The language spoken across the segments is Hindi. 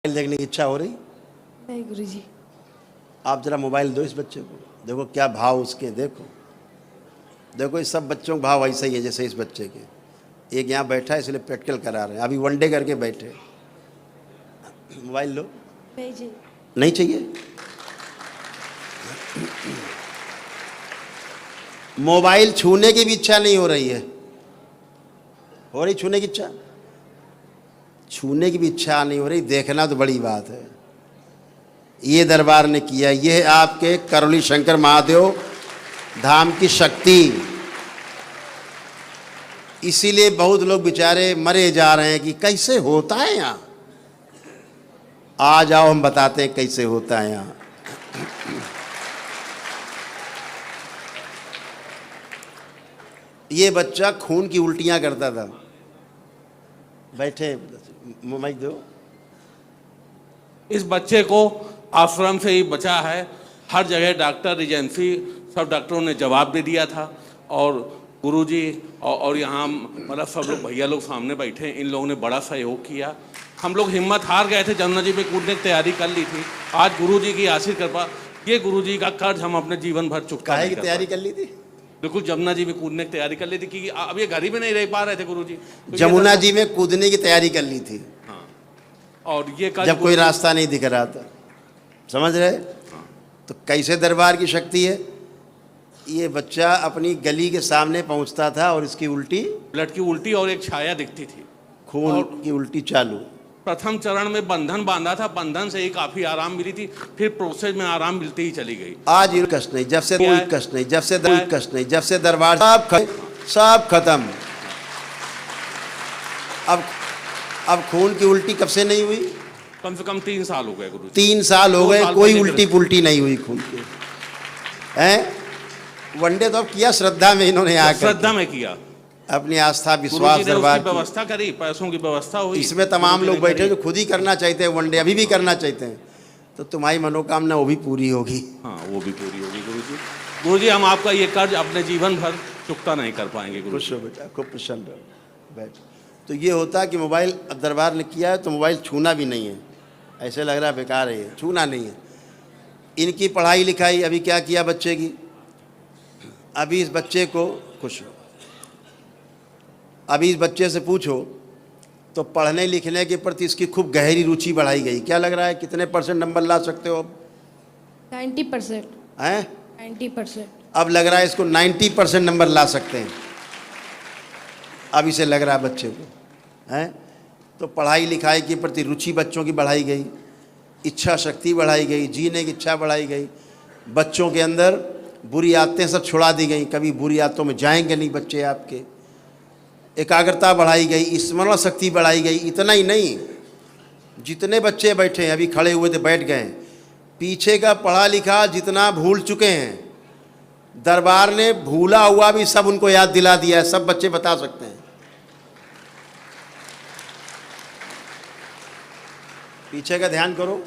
मोबाइल देखने की इच्छा हो रही? नहीं गुरुजी। आप जरा मोबाइल दो इस बच्चे को, देखो क्या भाव उसके, देखो देखो इस सब बच्चों का भाव ऐसा ही है जैसे इस बच्चे के। एक यहाँ बैठा है इसलिए प्रैक्टिकल करा रहे हैं, अभी वनडे करके बैठे। मोबाइल लो। नहीं जी। नहीं चाहिए? मोबाइल छूने की भी इच्छा नहीं हो रही है? हो रही छूने की इच्छा? छूने की भी इच्छा नहीं हो रही, देखना तो बड़ी बात है। ये दरबार ने किया, ये है आपके करौली शंकर महादेव धाम की शक्ति। इसीलिए बहुत लोग बेचारे मरे जा रहे हैं कि कैसे होता है यहाँ। आ जाओ हम बताते हैं कैसे होता है यहाँ। ये बच्चा खून की उल्टियाँ करता था। बैठे, माइक दो। इस बच्चे को आश्रम से ही बचा है। हर जगह डॉक्टर, एजेंसी, सब डॉक्टरों ने जवाब दे दिया था। और गुरुजी और यहाँ मतलब सब लोग भैया लोग सामने बैठे, इन लोगों ने बड़ा सहयोग किया। हम लोग हिम्मत हार गए थे, जमुना जी में कूदने की तैयारी कर ली थी। आज गुरुजी की आशीर्वाद कृपा, ये गुरुजी का कर्ज हम अपने जीवन भर चुकता काहे की तैयारी कर ली थी? बिल्कुल, जमुना जी में कूदने की तैयारी कर ली थी क्योंकि अब ये घर ही में नहीं रह पा रहे थे गुरुजी। तो जमुना जी में कूदने की तैयारी कर ली थी। हाँ, और ये जब कोई रास्ता नहीं दिख रहा था, समझ रहे? तो कैसे दरबार की शक्ति है। ये बच्चा अपनी गली के सामने पहुंचता था और इसकी उल्टी, ब्लड की उल्टी और एक छाया दिखती थी, खून की उल्टी चालू। प्रथम चरण में बंधन बांधा था, बंधन से ही काफी आराम मिली थी, फिर प्रोसेस में आराम मिलती ही चली गई। आज ये कष्ट नहीं, जब से कोई कष्ट नहीं, जब से कोई कष्ट नहीं, जब से दरबार सब खत्म। अब खून की उल्टी कब से नहीं हुई? कम से कम 3 साल हो गए गुरु। 3 साल हो गए, कोई उल्टी पुल्टी नहीं हुई खून की। हैं? वनडे तो अब किया श्रद्धा में, इन्होंने आकर श्रद्धा में किया, अपनी आस्था विश्वास दरबार की व्यवस्था करी, पैसों की व्यवस्था हुई। इसमें तमाम लोग बैठे जो खुद ही करना चाहते हैं, वनडे अभी भी करना चाहते हैं, तो तुम्हारी मनोकामना वो भी पूरी होगी। हाँ, वो भी पूरी होगी गुरुजी। गुरुजी, हम आपका ये कर्ज अपने जीवन भर चुकता नहीं कर पाएंगे। खुश हो बेटा, खूब प्रसन्न रहो, बैठ। तो ये होता कि मोबाइल अब दरबार ने किया है तो मोबाइल छूना भी नहीं है। ऐसे लग रहा है बेकार है, ये छूना नहीं है। इनकी पढ़ाई लिखाई अभी क्या किया बच्चे की, अभी इस बच्चे को खुश हो, अभी इस बच्चे से पूछो तो पढ़ने लिखने के प्रति इसकी खूब गहरी रुचि बढ़ाई गई। क्या लग रहा है कितने % नंबर ला सकते हो अब? 90% हैं? 90%। अब लग रहा है इसको 90% नंबर ला सकते हैं, अब इसे लग रहा है बच्चे को। हैं? तो पढ़ाई लिखाई के प्रति रुचि बच्चों की बढ़ाई गई, इच्छा शक्ति बढ़ाई गई, जीने की इच्छा बढ़ाई गई। बच्चों के अंदर बुरी आदतें सब छुड़ा दी गई, कभी बुरी आदतों में जाएंगे नहीं बच्चे आपके। एकाग्रता बढ़ाई गई, स्मरण शक्ति बढ़ाई गई। इतना ही नहीं, जितने बच्चे बैठे हैं, अभी खड़े हुए थे बैठ गए, पीछे का पढ़ा लिखा जितना भूल चुके हैं, दरबार ने भूला हुआ भी सब उनको याद दिला दिया है। सब बच्चे बता सकते हैं। पीछे का ध्यान करो,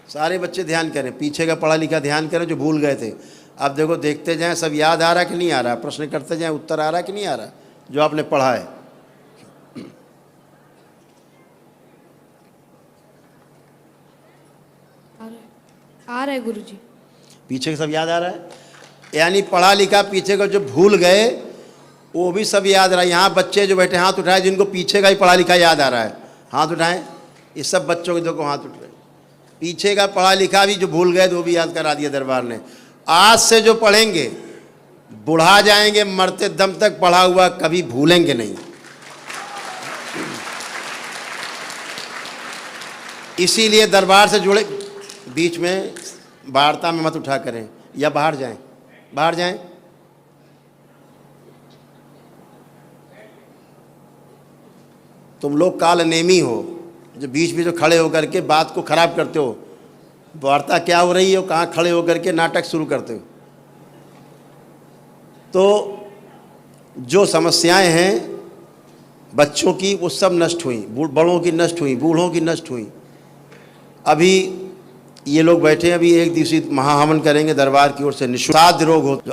सारे बच्चे ध्यान करें, पीछे का पढ़ा लिखा ध्यान करें जो भूल गए थे। अब देखो, देखते जाएं सब याद आ रहा कि नहीं आ रहा, प्रश्न करते जाएं उत्तर आ रहा कि नहीं आ रहा जो आपने पढ़ा है। आ रहा है गुरुजी। पीछे का सब याद आ रहा है, यानी पढ़ा लिखा पीछे का जो भूल गए वो भी सब याद रहा है। यहाँ बच्चे जो बैठे हाथ उठाए जिनको पीछे का ही पढ़ा लिखा याद आ रहा है, हाथ उठाएं। ये सब बच्चों के देखो हाथ उठ रहे, पीछे का पढ़ा लिखा भी जो भूल गए तो वो भी याद करा दिया दरबार ने। आज से जो पढ़ेंगे बुढ़ा जाएंगे, मरते दम तक पढ़ा हुआ कभी भूलेंगे नहीं। इसीलिए दरबार से जुड़े, बीच में वार्ता में मत उठा करें या बाहर जाएं, बाहर जाएं। तुम लोग कालनेमी हो जो बीच में जो खड़े होकर के बात को खराब करते हो। वार्ता क्या हो रही है, कहाँ खड़े होकर के नाटक शुरू करते हो। तो जो समस्याएं हैं बच्चों की वो सब नष्ट हुई, बड़ों की नष्ट हुई, बूढ़ों की नष्ट हुई। अभी ये लोग बैठे, अभी एक दिवसीय महाहवन करेंगे दरबार की ओर से। असाध्य रोग होते,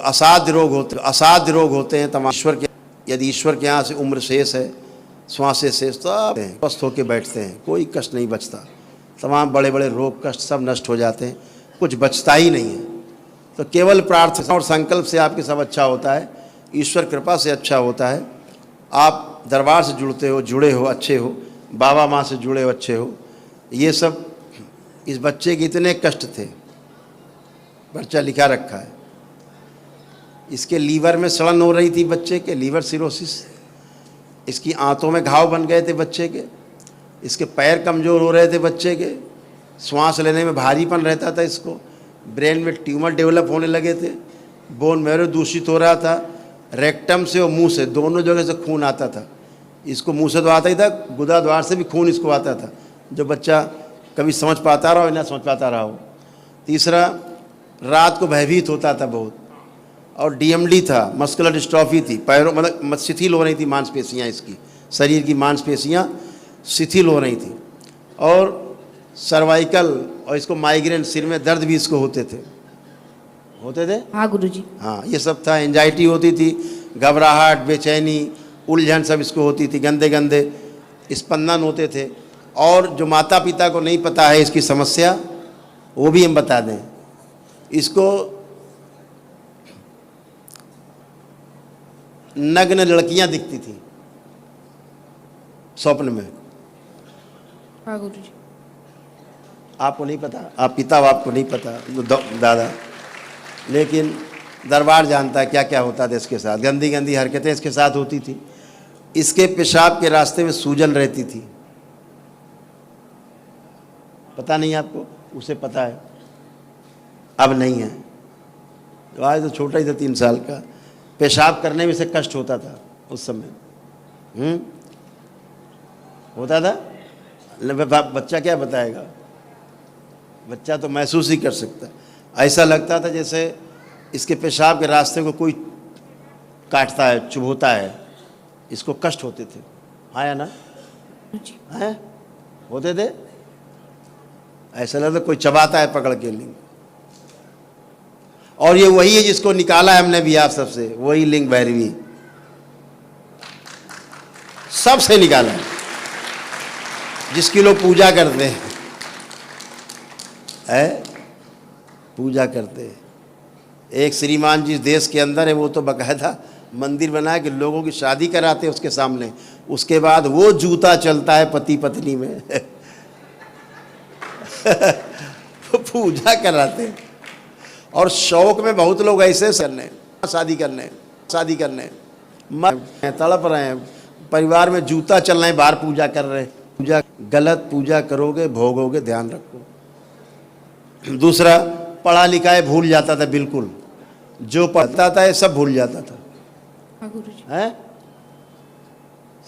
असाध्य रोग होते हैं तमाम। ईश्वर के, यदि ईश्वर के यहाँ से उम्र शेष है, श्वासें शेष, तो स्वस्थ होकर बैठते हैं, कोई कष्ट नहीं बचता। तमाम बड़े बड़े रोग कष्ट सब नष्ट हो जाते हैं, कुछ बचता ही नहीं है। तो केवल प्रार्थना और संकल्प से आपके सब अच्छा होता है, ईश्वर कृपा से अच्छा होता है। आप दरबार से जुड़ते हो, जुड़े हो, अच्छे हो, बाबा माँ से जुड़े हो, अच्छे हो। ये सब इस बच्चे के इतने कष्ट थे, पर्चा लिखा रखा है। इसके लीवर में सड़न हो रही थी, बच्चे के लीवर सिरोसिस, इसकी आंतों में घाव बन गए थे बच्चे के, इसके पैर कमज़ोर हो रहे थे बच्चे के, श्वास लेने में भारीपन रहता था इसको, ब्रेन में ट्यूमर डेवलप होने लगे थे, बोन मैरो दूषित हो रहा था, रेक्टम से और मुंह से दोनों जगह से खून आता था। इसको मुंह से तो आता ही था, गुदा द्वार से भी खून इसको आता था, जो बच्चा कभी समझ पाता रहा हो या ना समझ पाता रहा हो। तीसरा, रात को भयभीत होता था बहुत, और डीएमडी था, मस्कुलर डिस्ट्रॉफी थी, पैरों मतलब शिथिल हो रही थी मांसपेशियाँ, इसकी शरीर की मांसपेशियाँ शिथिल हो रही थी, और सर्वाइकल और इसको माइग्रेन, सिर में दर्द भी इसको होते थे। हाँ गुरुजी। हाँ, ये सब था। एंजाइटी होती थी, घबराहट, बेचैनी, उलझन सब इसको होती थी, गंदे गंदे स्पंदन होते थे। और जो माता पिता को नहीं पता है इसकी समस्या, वो भी हम बता दें, इसको नग्न लड़कियां दिखती थी स्वप्न में। हाँ गुरुजी। आपको नहीं पता, आप पिता आपको नहीं पता, दादा, लेकिन दरबार जानता है क्या क्या होता था इसके साथ। गंदी गंदी हरकतें इसके साथ होती थी। इसके पेशाब के रास्ते में सूजन रहती थी, पता नहीं आपको, उसे पता है, अब नहीं है। तो आज तो छोटा ही था, 3 साल का। पेशाब करने में से कष्ट होता था उस समय, होता था। बच्चा क्या बताएगा, बच्चा तो महसूस ही कर सकता है। ऐसा लगता था जैसे इसके पेशाब के रास्ते को कोई काटता है, चुभोता है, इसको कष्ट होते थे। हाँ या ना, हैं होते थे। ऐसा लगता कोई चबाता है पकड़ के लिंग। और ये वही है जिसको निकाला है हमने भी आप सबसे, वही लिंग भैरवी सबसे निकाला है, जिसकी लोग पूजा करते हैं, पूजा करते हैं। एक श्रीमान जिस देश के अंदर है, वो तो बकायदा मंदिर बना के लोगों की शादी कराते हैं उसके सामने, उसके बाद वो जूता चलता है पति पत्नी में पूजा कराते हैं। और शौक में बहुत लोग ऐसे करने, शादी करने तड़प रहे हैं, परिवार में जूता चल रहे हैं, बाहर पूजा कर रहे हैं। पूजा गलत पूजा करोगे, भोगोगे, ध्यान रखो। दूसरा, पढ़ा लिखा है भूल जाता था, बिल्कुल जो पढ़ता था ये सब भूल जाता था। हाँ गुरुजी। हैं,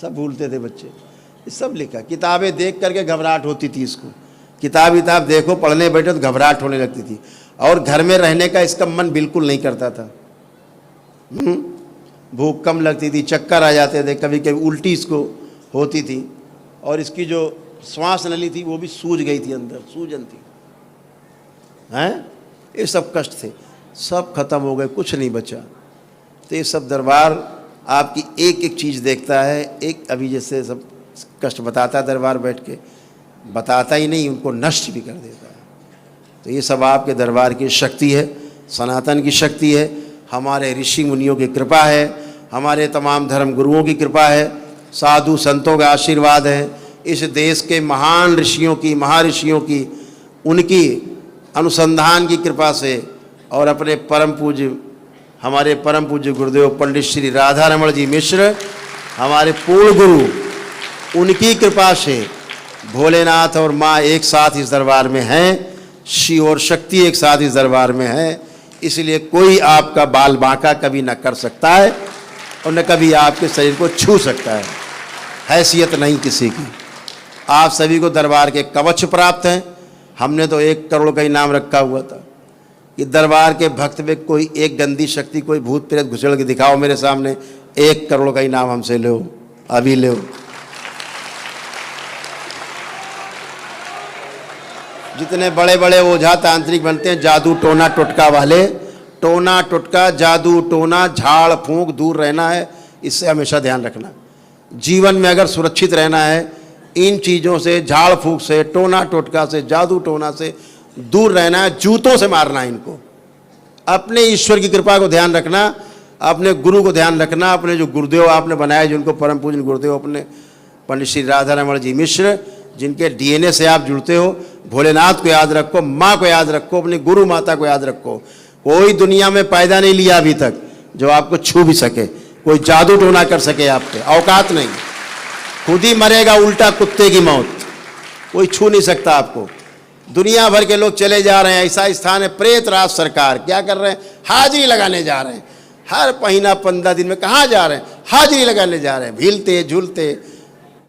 सब भूलते थे बच्चे। ये सब लिखा, किताबें देख करके घबराहट होती थी इसको। किताब देखो, पढ़ने बैठे तो घबराहट होने लगती थी, और घर में रहने का इसका मन बिल्कुल नहीं करता था। भूख कम लगती थी, चक्कर आ जाते थे, कभी कभी उल्टी इसको होती थी, और इसकी जो श्वास नली थी वो भी सूज गई थी, अंदर सूजन थी। हैं, ये सब कष्ट थे, सब खत्म हो गए, कुछ नहीं बचा। तो ये सब दरबार आपकी एक एक चीज़ देखता है। एक अभी जैसे सब कष्ट बताता है दरबार बैठ के, बताता ही नहीं, उनको नष्ट भी कर देता है। तो ये सब आपके दरबार की शक्ति है, सनातन की शक्ति है, हमारे ऋषि मुनियों की कृपा है, हमारे तमाम धर्म गुरुओं की कृपा है, साधु संतों का आशीर्वाद है, इस देश के महान ऋषियों की, महर्षियों की, उनकी अनुसंधान की कृपा से, और अपने परम पूज्य, हमारे परम पूज्य गुरुदेव पंडित श्री राधा रमण जी मिश्र, हमारे पूर्ण गुरु, उनकी कृपा से भोलेनाथ और माँ एक साथ इस दरबार में हैं, शिव और शक्ति एक साथ इस दरबार में है। इसलिए कोई आपका बाल बांका कभी न कर सकता है, और न कभी आपके शरीर को छू सकता है। हैसियत नहीं किसी की। आप सभी को दरबार के कवच प्राप्त हैं। हमने तो 1 करोड़ का इनाम रखा हुआ था कि दरबार के भक्त में कोई एक गंदी शक्ति, कोई भूत प्रेत घुसड़ के दिखाओ मेरे सामने, 1 करोड़ का इनाम हमसे लो, अभी लो। जितने बड़े बड़े ओझा तांत्रिक बनते हैं, जादू टोना टोटका वाले, टोना टोटका, जादू टोना, झाड़ फूंक दूर रहना है, इससे हमेशा ध्यान रखना। जीवन में अगर सुरक्षित रहना है इन चीज़ों से, झाड़ फूक से, टोना टोटका से, जादू टोना से दूर रहना है, जूतों से मारना है इनको। अपने ईश्वर की कृपा को ध्यान रखना, अपने गुरु को ध्यान रखना, अपने जो गुरुदेव आपने बनाए, जिनको परम पूजन गुरुदेव अपने पंडित श्री राधा रमण जी मिश्र, जिनके डीएनए से आप जुड़ते हो, भोलेनाथ को याद रखो, माँ को याद रखो, अपनी गुरु माता को याद रखो। कोई दुनिया में पैदा नहीं लिया अभी तक जो आपको छू भी सके, कोई जादू टोना कर सके आप पे, औकात नहीं। खुद ही मरेगा उल्टा कुत्ते की मौत, कोई छू नहीं सकता आपको। दुनिया भर के लोग चले जा रहे हैं, ऐसा स्थान है प्रेत राज सरकार क्या कर रहे हैं, हाजिरी लगाने जा रहे हैं। हर महीना 15 दिन में कहाँ जा रहे हैं, हाजिरी लगाने जा रहे हैं, भीलते झूलते